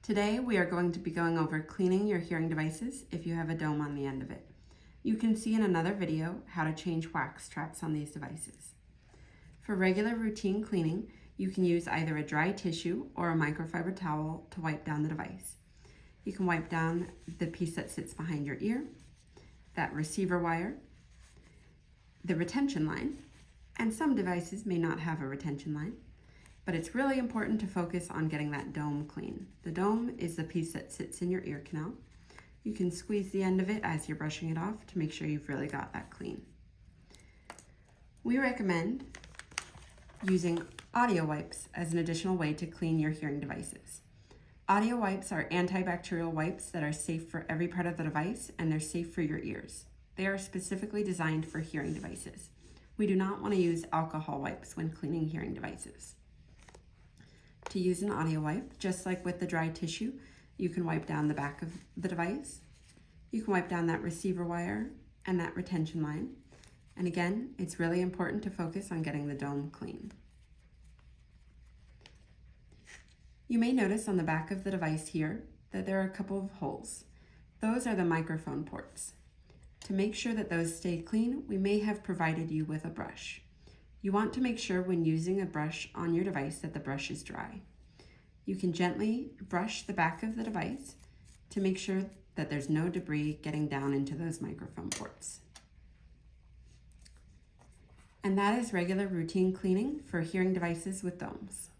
Today we are going to be going over cleaning your hearing devices if you have a dome on the end of it. You can see in another video how to change wax traps on these devices. For regular routine cleaning, you can use either a dry tissue or a microfiber towel to wipe down the device. You can wipe down the piece that sits behind your ear, that receiver wire, the retention line, and some devices may not have a retention line, but it's really important to focus on getting that dome clean. The dome is the piece that sits in your ear canal. You can squeeze the end of it as you're brushing it off to make sure you've really got that clean. We recommend using audio wipes as an additional way to clean your hearing devices. Audio wipes are antibacterial wipes that are safe for every part of the device, and they're safe for your ears. They are specifically designed for hearing devices. We do not want to use alcohol wipes when cleaning hearing devices. To use an audio wipe, just like with the dry tissue, you can wipe down the back of the device. You can wipe down that receiver wire and that retention line. And again, it's really important to focus on getting the dome clean. You may notice on the back of the device here that there are a couple of holes. Those are the microphone ports. To make sure that those stay clean, we may have provided you with a brush. You want to make sure when using a brush on your device that the brush is dry. You can gently brush the back of the device to make sure that there's no debris getting down into those microphone ports. And that is regular routine cleaning for hearing devices with domes.